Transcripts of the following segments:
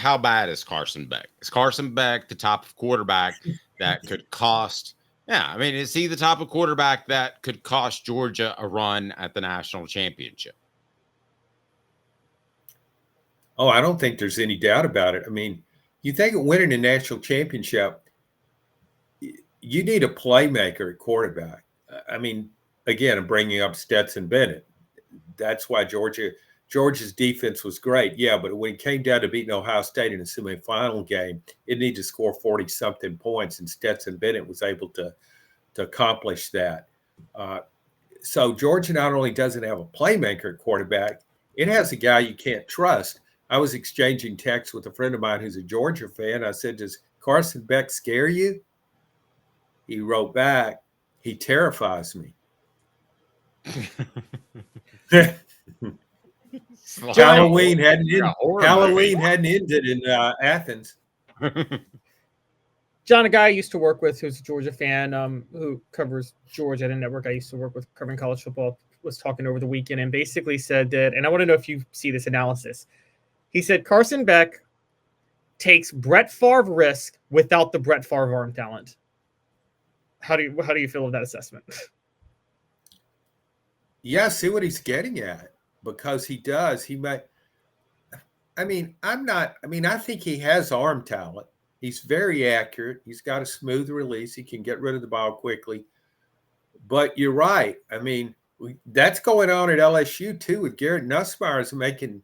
how bad is Carson Beck? Is Carson Beck the type of quarterback that could cost? Yeah, I mean, is he the type of quarterback that could cost Georgia a run at the national championship? Oh, I don't think there's any doubt about it. I mean, you think of winning a national championship, you need a playmaker at quarterback. I mean, again, I'm bringing up Stetson Bennett. That's why Georgia's defense was great. Yeah, but when it came down to beating Ohio State in a semifinal game, it needed to score 40-something points, and Stetson Bennett was able to accomplish that. So Georgia not only doesn't have a playmaker at quarterback, it has a guy you can't trust. I was exchanging texts with a friend of mine who's a Georgia fan. I said, does Carson Beck scare you? He wrote back, he terrifies me. Halloween hadn't ended in Athens. John, a guy I used to work with who's a Georgia fan, who covers Georgia at a network I used to work with covering college football, was talking over the weekend and basically said that, and I want to know if you see this analysis. He said Carson Beck takes Brett Favre risk without the Brett Favre arm talent. How do you feel of that assessment? Yeah, see what he's getting at, because he does. He might. I think he has arm talent. He's very accurate. He's got a smooth release. He can get rid of the ball quickly. But you're right. I mean, that's going on at LSU too with Garrett Nussmeier.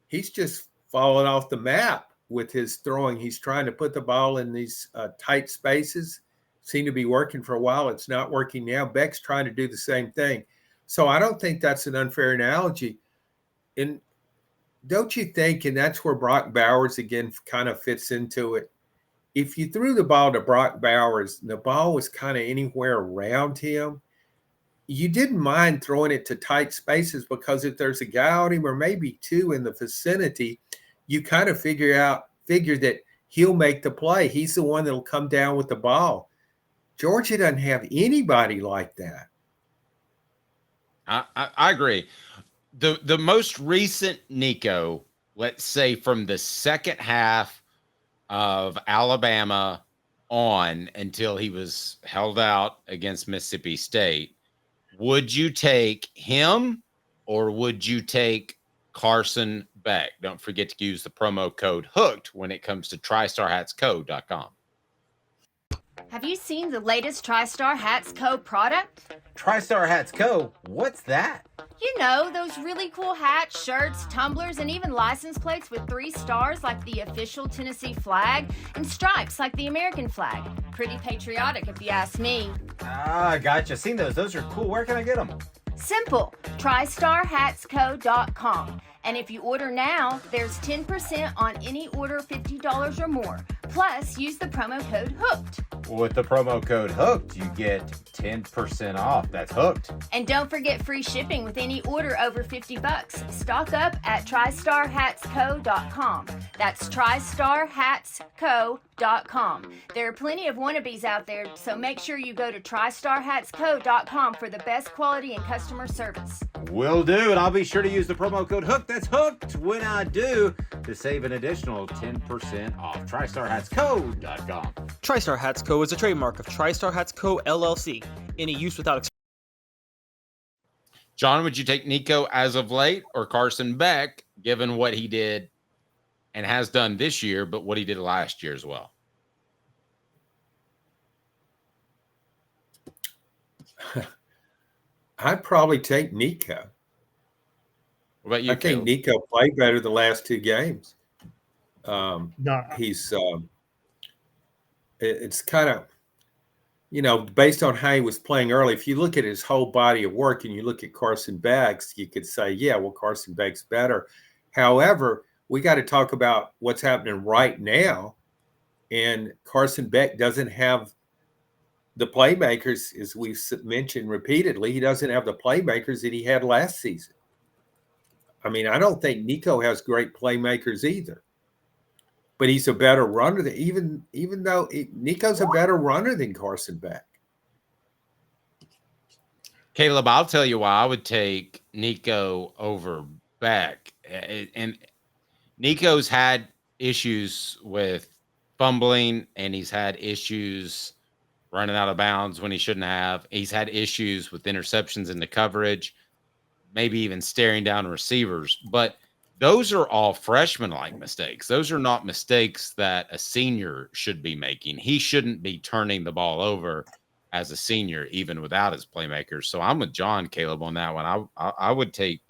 He's just fallen off the map with his throwing. He's trying to put the ball in these tight spaces. Seemed to be working for a while. It's not working now. Beck's trying to do the same thing. So I don't think that's an unfair analogy. And don't you think, and that's where Brock Bowers again kind of fits into it, if you threw the ball to Brock Bowers and the ball was kind of anywhere around him, you didn't mind throwing it to tight spaces, because if there's a guy on him or maybe two in the vicinity, you kind of figure that he'll make the play. He's the one that'll come down with the ball. Georgia doesn't have anybody like that. I agree. The most recent Nico, let's say from the second half of Alabama on until he was held out against Mississippi State, would you take him or would you take Carson Beck? Don't forget to use the promo code HOOKED when it comes to TriStarHatsCo.com. Have you seen the latest TriStar Hats Co product? TriStar Hats Co? What's that? You know, those really cool hats, shirts, tumblers, and even license plates with 3 stars like the official Tennessee flag and stripes like the American flag. Pretty patriotic if you ask me. Ah, gotcha. Seen those. Those are cool. Where can I get them? Simple. TriStarHatsCo.com. And if you order now, there's 10% on any order $50 or more. Plus, use the promo code HOOKED. With the promo code HOOKED, you get 10% off. That's hooked. And don't forget free shipping with any order over $50. Stock up at TriStarHatsCo.com. That's TriStarHatsCo.com. There are plenty of wannabes out there, so make sure you go to TriStarHatsCo.com for the best quality and customer service. Will do, and I'll be sure to use the promo code HOOKED. That's hooked when I do, to save an additional 10% off. TriStarHatsCo.com. TriStar Hats Co. is a trademark of TriStar Hats Co. LLC. Any use without... John, would you take Nico as of late or Carson Beck, given what he did and has done this year, but what he did last year as well? I'd probably take Nico. What about you? I think Nico played better the last 2 games. He's it's kind of, based on how he was playing early. If you look at his whole body of work and you look at Carson Beck's, you could say, yeah, well, Carson Beck's better. However, we got to talk about what's happening right now. And Carson Beck doesn't have the playmakers, as we've mentioned repeatedly. He doesn't have the playmakers that he had last season. I mean, I don't think Nico has great playmakers either. But he's a better runner than even though Nico's a better runner than Carson Beck. Caleb, I'll tell you why I would take Nico over Beck. And Nico's had issues with fumbling, and he's had issues running out of bounds when he shouldn't have. He's had issues with interceptions in the coverage, maybe even staring down receivers. But those are all freshman-like mistakes. Those are not mistakes that a senior should be making. He shouldn't be turning the ball over as a senior, even without his playmakers. So I'm with John, Caleb, on that one. I would take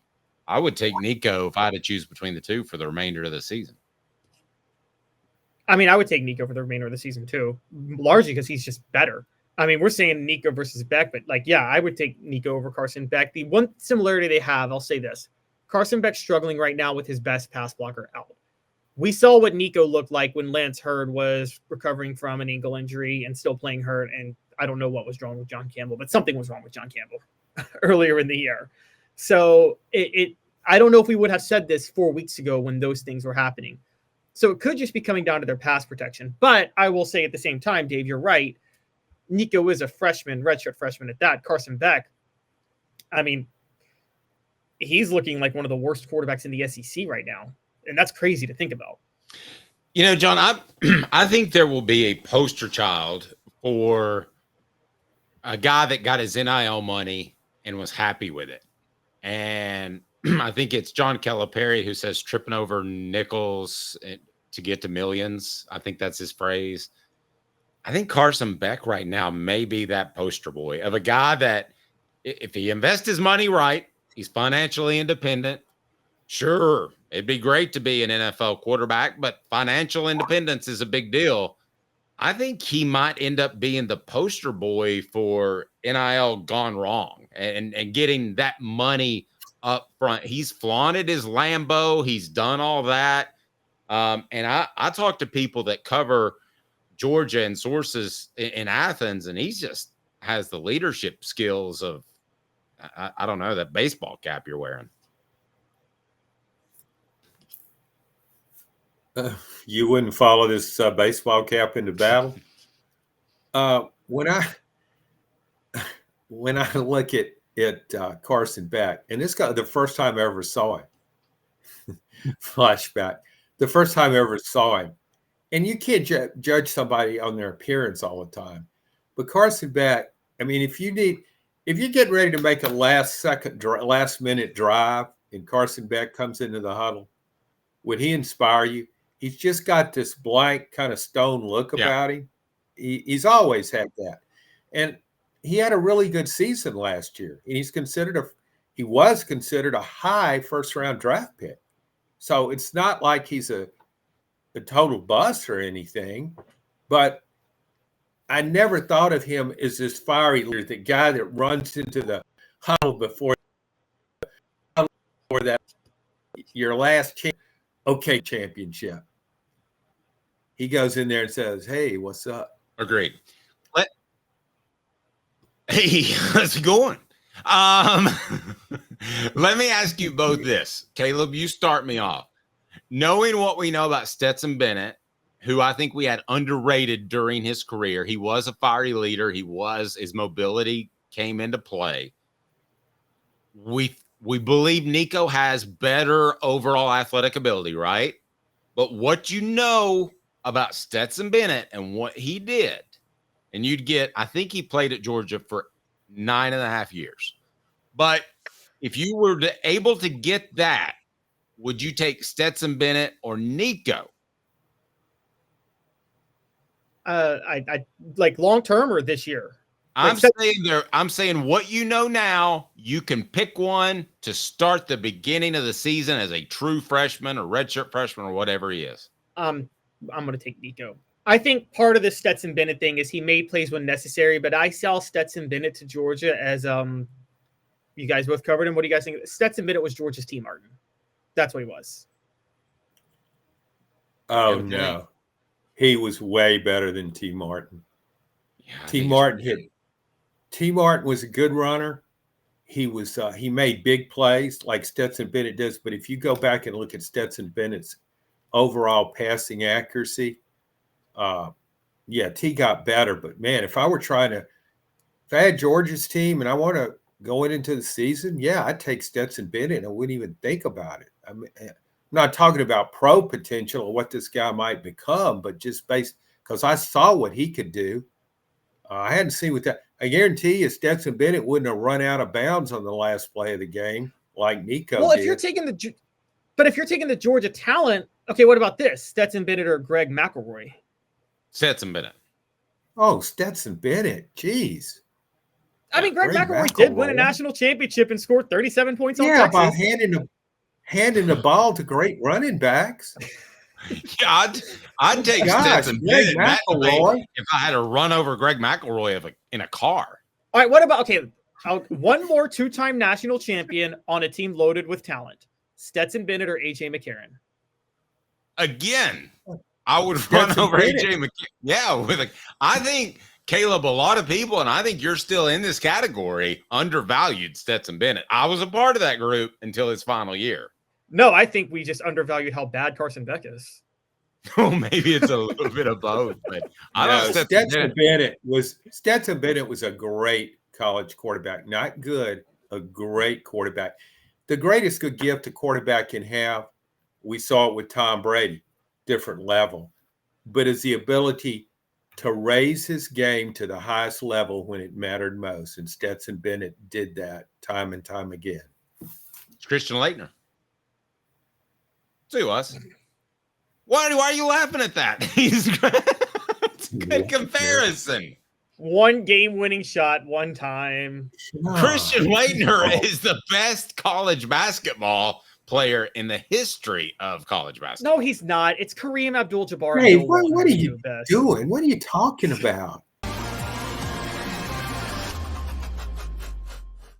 Nico if I had to choose between the two for the remainder of the season. I mean, I would take Nico for the remainder of the season too, largely because he's just better. I mean, we're saying Nico versus Beck, but like, yeah, I would take Nico over Carson Beck. The one similarity they have, I'll say this: Carson Beck's struggling right now with his best pass blocker out. We saw what Nico looked like when Lance Hurd was recovering from an ankle injury and still playing hurt. And I don't know what was wrong with John Campbell, but something was wrong with John Campbell earlier in the year. So I don't know if we would have said this 4 weeks ago when those things were happening. So it could just be coming down to their pass protection. But I will say at the same time, Dave, you're right. Nico is a freshman, redshirt freshman at that. Carson Beck, I mean, he's looking like one of the worst quarterbacks in the SEC right now. And that's crazy to think about. You know, John, I think there will be a poster child for a guy that got his NIL money and was happy with it. And I think it's John Calipari who says tripping over nickels to get to millions. I think that's his phrase. I think Carson Beck right now may be that poster boy of a guy that if he invests his money right, he's financially independent. Sure, it'd be great to be an NFL quarterback, but financial independence is a big deal. I think he might end up being the poster boy for NIL gone wrong and getting that money up front. He's flaunted his Lambo. He's done all that. And I talk to people that cover Georgia and sources in Athens, and he just has the leadership skills of, I don't know, that baseball cap you're wearing. You wouldn't follow this baseball cap into battle. When I look at Carson Beck, and this guy, the first time I ever saw him, flashback, the first time I ever saw him, and you can't judge somebody on their appearance all the time, but Carson Beck, I mean, if you're getting ready to make a last minute drive, and Carson Beck comes into the huddle, would he inspire you? He's just got this blank kind of stone look about him. He's always had that. And he had a really good season last year. And he was considered a high first-round draft pick. So it's not like he's a total bust or anything. But I never thought of him as this fiery leader, the guy that runs into the huddle before that your last championship. He goes in there and says, "Hey, what's up?" Agreed. Hey, how's it going? Let me ask you both this. Caleb, you start me off. Knowing what we know about Stetson Bennett, who I think we had underrated during his career, he was a fiery leader. His mobility came into play. We believe Nico has better overall athletic ability, right? But what you know about Stetson Bennett and what he did, and I think he played at Georgia for 9.5 years. But if you were able to get that, would you take Stetson Bennett or Nico? I like long term or this year? I'm saying what you know now, you can pick one to start the beginning of the season as a true freshman or redshirt freshman or whatever he is. I'm going to take Nico. I think part of the Stetson Bennett thing is he made plays when necessary, but I saw Stetson Bennett to Georgia as you guys both covered him. What do you guys think? Stetson Bennett was Georgia's T. Martin. That's what he was. Oh, no. He was way better than T. Martin. Yeah, T. Martin was a good runner. He made big plays like Stetson Bennett does. But if you go back and look at Stetson Bennett's overall passing accuracy, T got better. But man, if I had Georgia's team and I want to go into the season, I'd take Stetson Bennett. I wouldn't even think about it. I mean, not talking about pro potential or what this guy might become, but just based because I saw what he could do. I hadn't seen what that. I guarantee you, Stetson Bennett wouldn't have run out of bounds on the last play of the game like Nico Well, did. if you're taking the Georgia talent, okay, what about this? Stetson Bennett or Greg McElroy? Stetson Bennett. Oh, Stetson Bennett. Jeez. I mean, Greg Greg McElroy did win a McElroy. national championship and scored 37 points on Yeah, Texas. by handing the ball to great running backs. Yeah, I'd take Gosh, Stetson Greg Bennett McElroy. if I had to run over Greg McElroy in a car. All right, what about one more two-time national champion on a team loaded with talent? Stetson Bennett or AJ McCarron? Again, I would Stetson run over Bennett. AJ McCarron. Yeah, I think Caleb, a lot of people, and I think you're still in this category, undervalued Stetson Bennett. I was a part of that group until his final year. No, I think we just undervalued how bad Carson Beck is. Well, maybe it's a little bit of both, but I don't know. Stetson Bennett was a great college quarterback. Not good, a great quarterback. The greatest good gift a quarterback can have, we saw it with Tom Brady, different level, but is the ability to raise his game to the highest level when it mattered most. And Stetson Bennett did that time and time again. It's Christian Laettner. See us. Why are you laughing at that? It's a good comparison. One game-winning shot, one time. Christian Laettner is the best college basketball player in the history of college basketball. No, he's not. It's Kareem Abdul-Jabbar. Hey, what are you doing? What are you talking about?